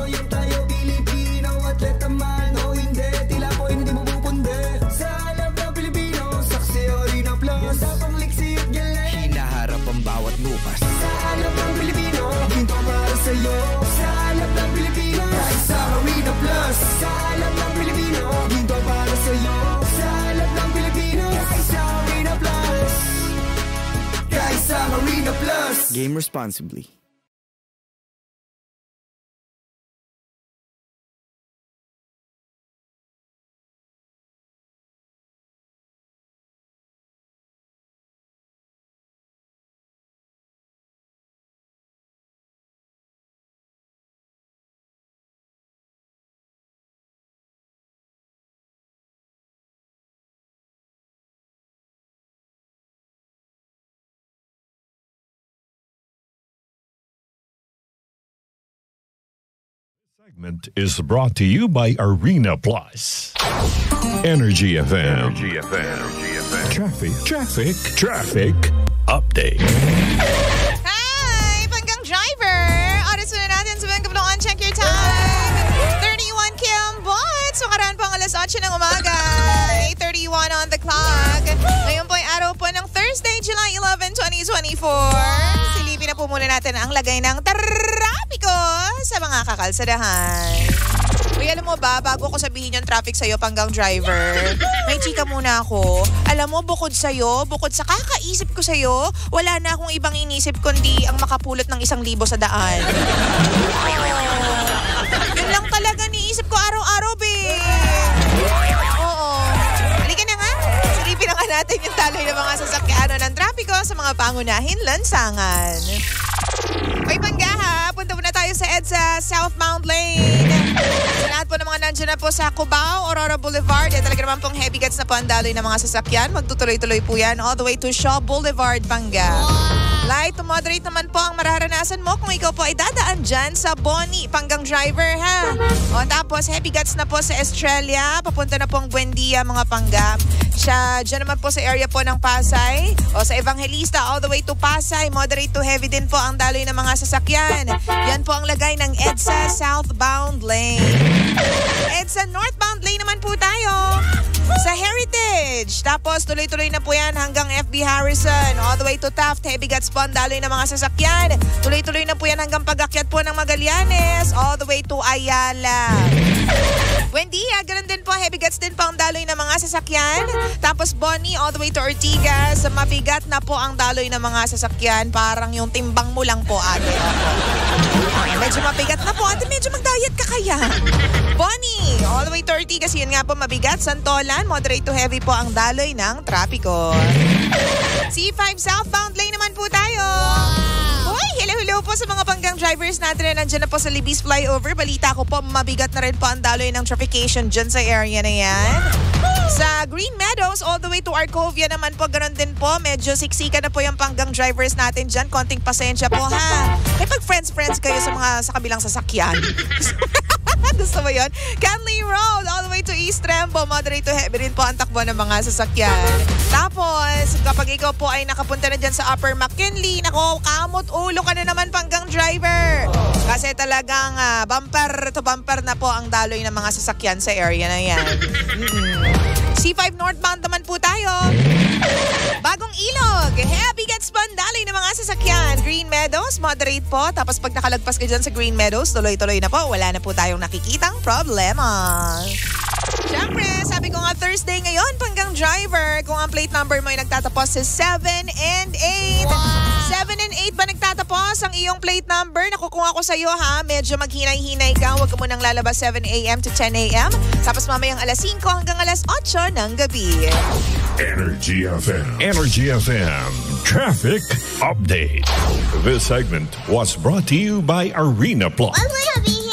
yung tayo Pilipino. Atleta man o hindi, tila po hindi mo pupundi. Sa alam ng Pilipino, saksi Arena Plus. Yung tapang liksi at galing, hinaharap ang bawat bukas. sa alam ng Pilipino, ginto para sa'yo. Sa alam ng Pilipino, kahit sa Arena Plus. Sa alam ng Pilipino, ginto para sa'yo. Sa alam ng Pilipino, kahit sa Arena Plus. Kahit sa Arena Plus. Game responsibly. Segment is brought to you by Arena Plus. Energy FM. Traffic update. Hi! Panggang driver! Oras na natin sa Bangkabloan. Check your time. 31 km. So karaan pang alas 8 ng umaga. 8:31 on the clock. Ngayon po ay araw po ng Thursday, July 11, 2024. Silipin na po muna natin ang lagay ng trapiko sa mga kakalsadahan. Uy, alam mo ba, bago ko sabihin yung traffic sa'yo, Panggang driver, may chika muna ako. Alam mo, bukod sa'yo, bukod sa kakaisip ko sa'yo, wala na akong ibang inisip kundi ang makapulot ng 1,000 sa daan. Yun lang talaga niisip ko araw-araw, babe. Oo. Halika na nga. Silipin na nga natin yung taloy ng mga sasakyano ng trapiko sa mga pangunahing lansangan. Uy, Panggaha, punta muna tayo sa EDSA Southbound Lane. Sa lahat po ng mga nandiyan na po sa Cubao, Aurora Boulevard, talaga naman pong heavy gets na po ang daloy ng mga sasakyan. Magtutuloy-tuloy po yan all the way to Shaw Boulevard, Pangga. Light to moderate naman po ang mararanasan mo kung ikaw po ay dadaan dyan sa Boni, Panggang driver, ha? O tapos, heavy gets na po sa Estrella, papunta na po ang Buendia, mga Pangga. Dyan naman po sa area po ng Pasay, o sa Evangelista, all the way to Pasay, moderate to heavy din po ang daloy ng mga sasakyan. Yan po ang lagay ng EDSA Southbound Lane. EDSA Northbound Lane naman po tayo sa Heritage. Tapos tuloy-tuloy na po yan hanggang FB Harrison. All the way to Taft, heavy gets po ang daloy ng mga sasakyan. Tuloy-tuloy na po yan hanggang pag-akyat po ng Magallanes. All the way to Ayala. Buendia, ganun din po, heavy gets din po ang daloy ng mga sasakyan. Tapos Boni, all the way to Ortigas. Mabigat na po ang daloy ng mga sasakyan. Parang yung timbang mo lang po, ate. Medyo mabigat na po, ate. Medyo mag-diet ka kaya. Boni, all the way to Ortigas. Yun nga po, mabigat. Santolan, moderate to heavy po ang daloy ng trapiko. C5 Southbound Lane naman po tayo. Uy, hello po sa mga Panggang drivers natin na nandiyan na po sa Libis Flyover. Balita ko po, mabigat na rin po ang daloy ng traffication dyan sa area na yan. Sa Green Meadows, all the way to Arcovia naman po, ganoon din po. Medyo siksika na po yung Panggang drivers natin dyan. Konting pasensya po, ha? Eh, pag friends kayo sa kabilang sasakyan. Gusto mo yun? Canley Road, all the way to East Trembo. Moderate to heavy rin po ang takbo ng mga sasakyan. Tapos, kapag ikaw po ay nakapunta na dyan sa Upper McKinley, nako, kamot ulo ka na naman, Panggang driver. Kasi talagang bumper to bumper na po ang daloy ng mga sasakyan sa area na yan. C5 northbound naman po tayo. Bagong Ilog, heavy gets po ang daloy ng mga sasakyan. Green Meadows, moderate po. Tapos pag nakalagpas ka dyan sa Green Meadows, tuloy-tuloy na po. Wala na po tayong nakikitang problema. Siyempre, sabi ko nga Thursday ngayon, Panggang driver, kung ang plate number mo ay nagtatapos sa 7 and 8. 7 and 8 ba nagtatapos ang iyong plate number? Nakukuha ko sa'yo, ha? Medyo maghinay-hinay ka. Huwag ka munang lalabas 7 a.m. to 10 a.m. Tapos mamayang alas 5 hanggang alas 8 ng gabi. Energy FM. Traffic update. This segment was brought to you by Arena Plus. Why would I be